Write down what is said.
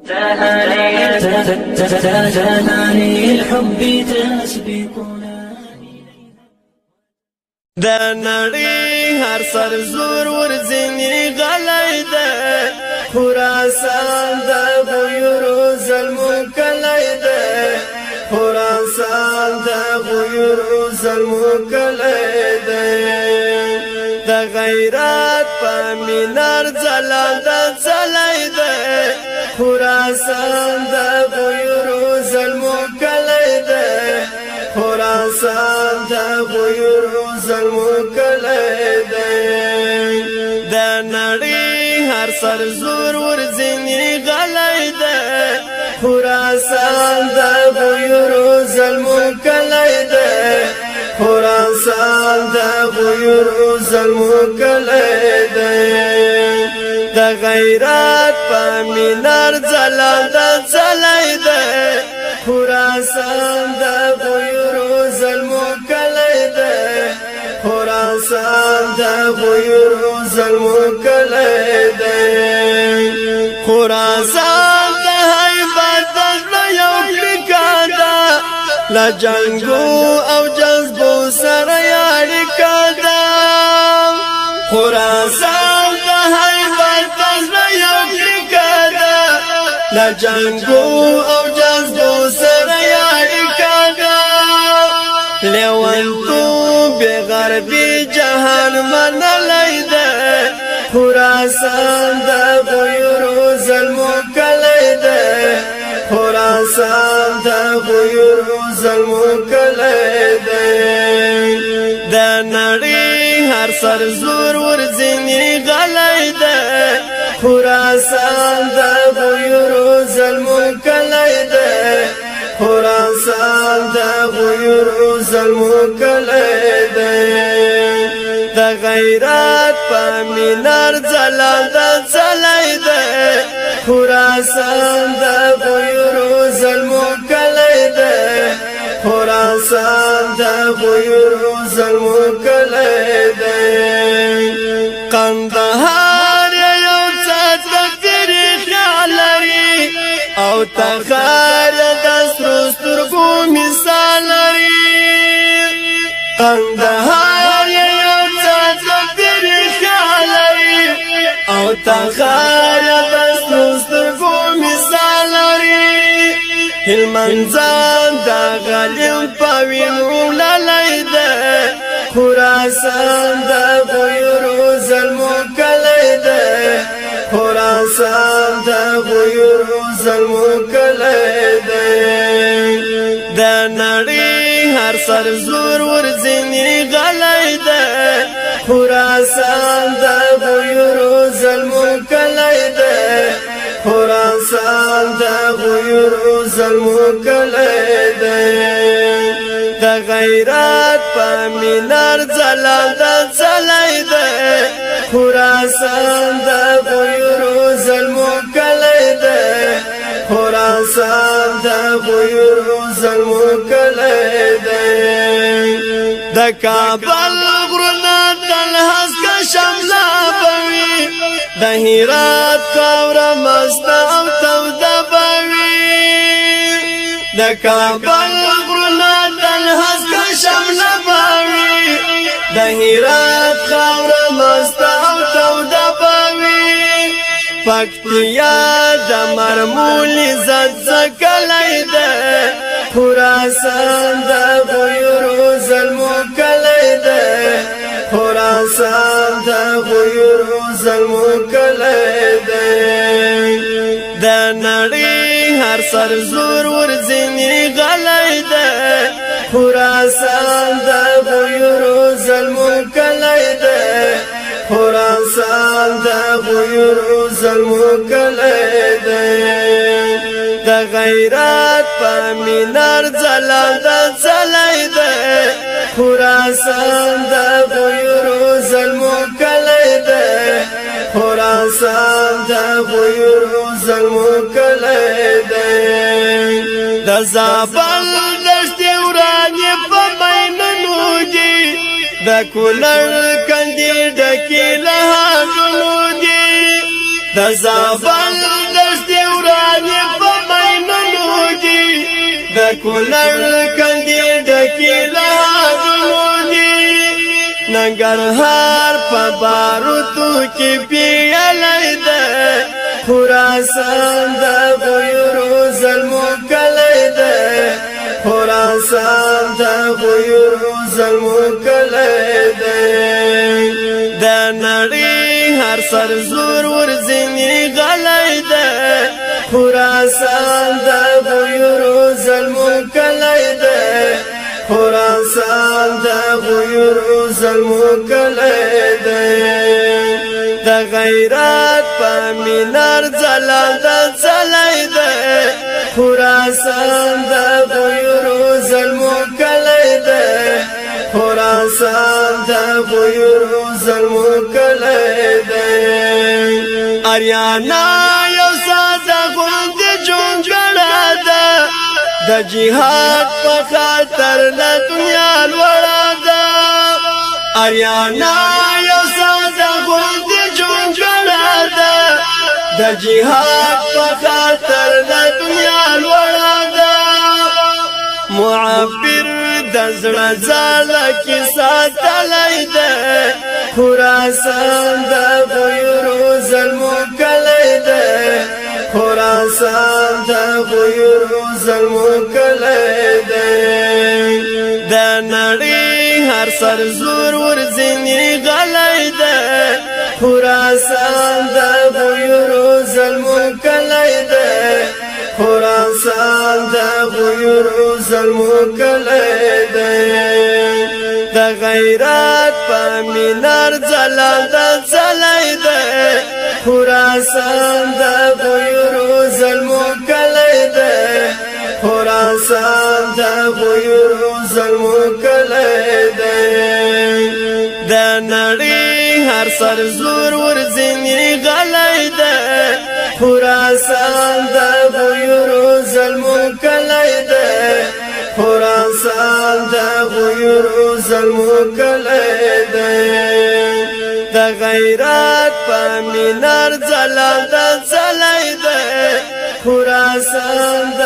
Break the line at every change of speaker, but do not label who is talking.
تهاني الحب تسبقنا
د نړۍ هر سر زور ورځنی غلی ده خراسان د غیرو ظلمو کلی ده خراسان د غیرو ظلمو کلی ده د غیرت په مینار ځلانده ځلی ده خراسان د غیرو ظلمو کلی ده خراسان د غیرو ظلمو کلی ده د نړۍ هر سر زور ورځنی غلی ده خراسان د غیرو ظلمو کلی ده خراسان د غیرو ظلمو کلی ده د غیرت په مینار ځلانده ځلی ده خراسان د غیرو ظلمو کلی ده خراسان د غیرو ظلمو کلی ده خراسان د هیبت د زړه یو کلیکه ده له جنګو او جذبو سره یې اړیکه ده خراسان د هیبت د زړه یو کلیکه ده له جنګو او جذبو سره یې اړیکه ده لیونتوب غربي جهان منلی ده خراسان د غیرو ظلمو کلی ده خراسان د غیرو ظلمو کلی ده د نړۍ هر سر زور ورځنی غلی ده خراسان د غیرو ظلمو کلی ده خراسان د غیرو ظلمو کلی ده د غیرت په مینار ځلانده ځلی ده خراسان د غیرو ظلمو کلی ده خراسان د غیرو ظلمو کلی ده قندهار یو څه تقدیر خیال لري او تخار د سرو سترګو مثال لري قندهار یو څه تقدیر خیال لري او تخار د سرو سترګو مثال لري هلمند ځان د غلیم په وینو للی ده خراسان د غیرو ظلمو کلی ده خراسان د غیرو ظلمو کلی ده د نړۍ هر سر زور ورځنی غلی ده خراسان د غیرو ظلمو کلی ده خراسان د غیرو ظلمو کلی ده د غیرت په مینار ځلانده ځلی ده خراسان د غیرو ظلمو کلی ده خراسان د غیرو ظلمو کلی ده د کابل غرونه تل هسکه شمله بوي د هرات خاوره مسته او توده بوي د کابل غرونه تل هسکه شمله بوي د هرات خاوره مسته او توده بوي پکتیا د مرمول عزت کلی ده خراسان د غیرو ظلمو کلی ده خراسان د غیرو ظلمو کلی ده د نړۍ هر سر زور ورځنی غلی ده خراسان د غیرو ظلمو کلی ده خراسان د غیرو ظلمو کلی ده د غیرت په مینار ځلانده ځلی ده خراسان د غیرو ظلمو کلی ده خراسان د غیرو ظلمو کلی ده د زابل دشتې ورانې په مینونو دي د کونړ کندې ډکې له هاګلو دي د زابل دشتې ورانې کولر کندی ډکی له هاګونو دي ننګرهار په باروتو کې پیالی ده خراسان د غیرو ظلمو کلی ده خراسان د غیرو ظلمو کلی ده د نړۍ هر سر زور ورځنی غلی ده خراسان د غیرو ظلمو کلی ده خراسان د غیرو ظلمو کلی ده د غیرت په مینار ځلال د ځلی ده خراسان د غیرو ظلمو کلی ده خراسان د غیرو ظلمو کلی ده اریانا یو ساده غوند جونګړه ده د جهاد په خاطر د دنیا لوړه ده اریانا یو ساده غوند جونګړه ده د جهاد په خاطر د دنیا لوړه ده معبر د زړه ځاله کې ساتلی ده خراسان د غیرو ظلمو کلی ده خراسان د غیرو ظلمو کلی ده د نړۍ هر سر زور ورځنی غلی ده خراسان د غیرو ظلمو کلی ده خراسان د غیرو ظلمو کلی ده د غیرت په مینار ځلال د ځلی ده خراسان د غیرو ظلمو کلی ده خراسان د غیرو ظلمو کلی ده د نړۍ هر سر زور ورځنی غلی ده خراسان د غیرو ظلمو کلی ده خراسان د غیرو ظلمو کلی ده د غیرت په مینار ځلال د ځلی ده خراسان د